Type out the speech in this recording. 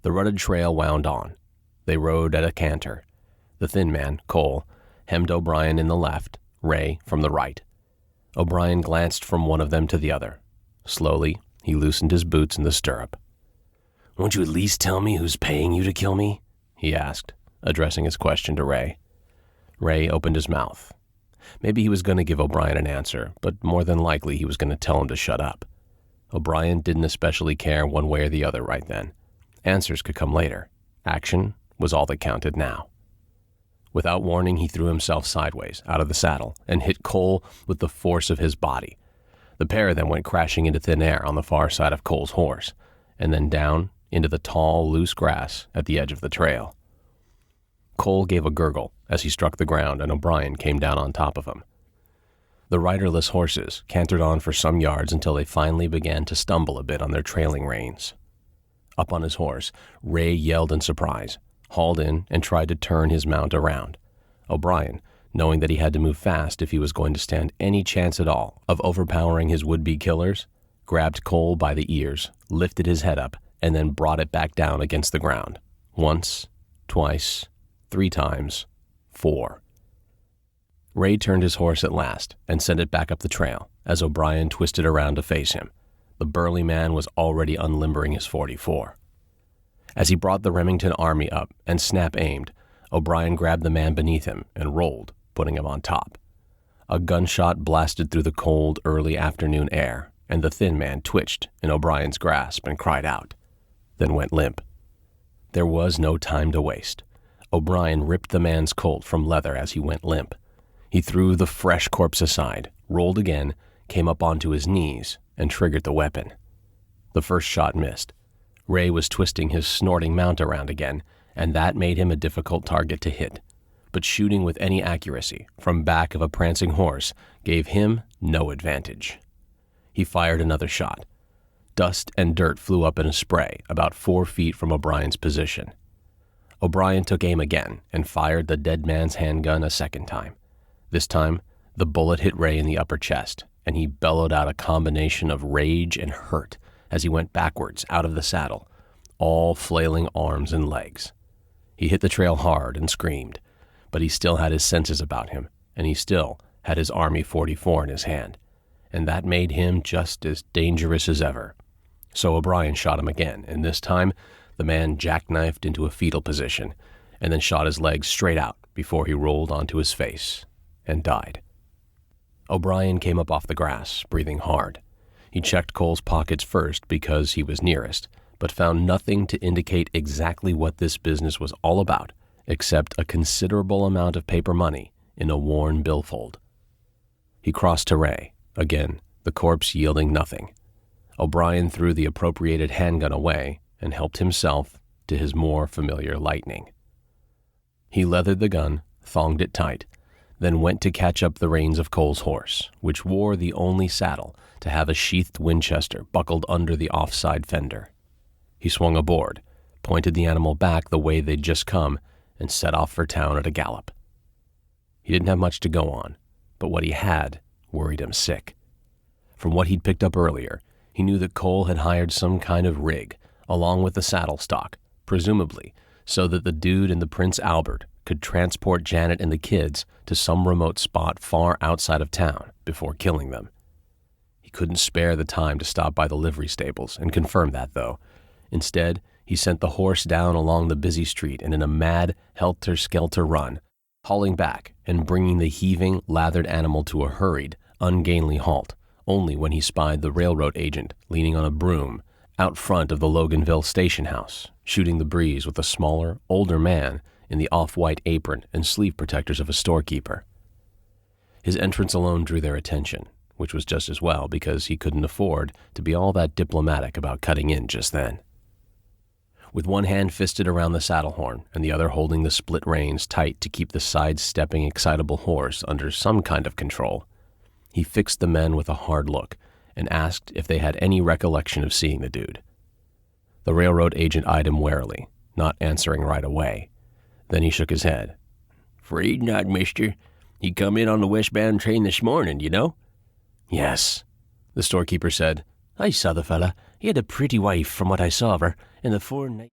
The rutted trail wound on. They rode at a canter. The thin man, Cole, hemmed O'Brien in the left, Ray from the right. O'Brien glanced from one of them to the other. Slowly, he loosened his boots in the stirrup. "Won't you at least tell me who's paying you to kill me?" he asked, addressing his question to Ray. Ray opened his mouth. Maybe he was going to give O'Brien an answer, but more than likely he was going to tell him to shut up. O'Brien didn't especially care one way or the other right then. Answers could come later. Action was all that counted now. Without warning, he threw himself sideways out of the saddle and hit Cole with the force of his body. The pair of them went crashing into thin air on the far side of Cole's horse, and then down into the tall, loose grass at the edge of the trail. Cole gave a gurgle as he struck the ground, and O'Brien came down on top of him. The riderless horses cantered on for some yards until they finally began to stumble a bit on their trailing reins. Up on his horse, Ray yelled in surprise, hauled in, and tried to turn his mount around. O'Brien, knowing that he had to move fast if he was going to stand any chance at all of overpowering his would-be killers, grabbed Cole by the ears, lifted his head up, and then brought it back down against the ground. Once, twice, 3 times, 4. Ray turned his horse at last and sent it back up the trail as O'Brien twisted around to face him. The burly man was already unlimbering his .44. As he brought the Remington Army up and snap aimed, O'Brien grabbed the man beneath him and rolled, putting him on top. A gunshot blasted through the cold, early afternoon air, and the thin man twitched in O'Brien's grasp and cried out, then went limp. There was no time to waste. O'Brien ripped the man's colt from leather as he went limp. He threw the fresh corpse aside, rolled again, came up onto his knees, and triggered the weapon. The first shot missed. Ray was twisting his snorting mount around again, and that made him a difficult target to hit. But shooting with any accuracy from back of a prancing horse gave him no advantage. He fired another shot. Dust and dirt flew up in a spray about 4 feet from O'Brien's position. O'Brien took aim again and fired the dead man's handgun a second time. This time, the bullet hit Ray in the upper chest, and he bellowed out a combination of rage and hurt as he went backwards out of the saddle, all flailing arms and legs. He hit the trail hard and screamed, but he still had his senses about him, and he still had his Army .44 in his hand, and that made him just as dangerous as ever. So O'Brien shot him again, and this time the man jackknifed into a fetal position and then shot his legs straight out before he rolled onto his face and died. O'Brien came up off the grass, breathing hard. He checked Cole's pockets first because he was nearest, but found nothing to indicate exactly what this business was all about, except a considerable amount of paper money in a worn billfold. He crossed to Ray, again, the corpse yielding nothing. O'Brien threw the appropriated handgun away and helped himself to his more familiar lightning. He leathered the gun, thonged it tight, then went to catch up the reins of Cole's horse, which wore the only saddle to have a sheathed Winchester buckled under the offside fender. He swung aboard, pointed the animal back the way they'd just come, and set off for town at a gallop. He didn't have much to go on, but what he had worried him sick. From what he'd picked up earlier, he knew that Cole had hired some kind of rig, along with the saddle stock, presumably so that the dude in the Prince Albert could transport Janet and the kids to some remote spot far outside of town before killing them. He couldn't spare the time to stop by the livery stables and confirm that, though. Instead, he sent the horse down along the busy street and in a mad, helter-skelter run, hauling back and bringing the heaving, lathered animal to a hurried, ungainly halt, only when he spied the railroad agent leaning on a broom out front of the Loganville station house, shooting the breeze with a smaller, older man in the off-white apron and sleeve protectors of a storekeeper. His entrance alone drew their attention, which was just as well because he couldn't afford to be all that diplomatic about cutting in just then. With one hand fisted around the saddle horn and the other holding the split reins tight to keep the side-stepping, excitable horse under some kind of control, he fixed the men with a hard look and asked if they had any recollection of seeing the dude. The railroad agent eyed him warily, not answering right away. Then he shook his head. "'Fraid not, mister. He come in on the westbound train this morning, you know?" "Yes," the storekeeper said. "I saw the fella. He had a pretty wife from what I saw of her, and the 4 nights..."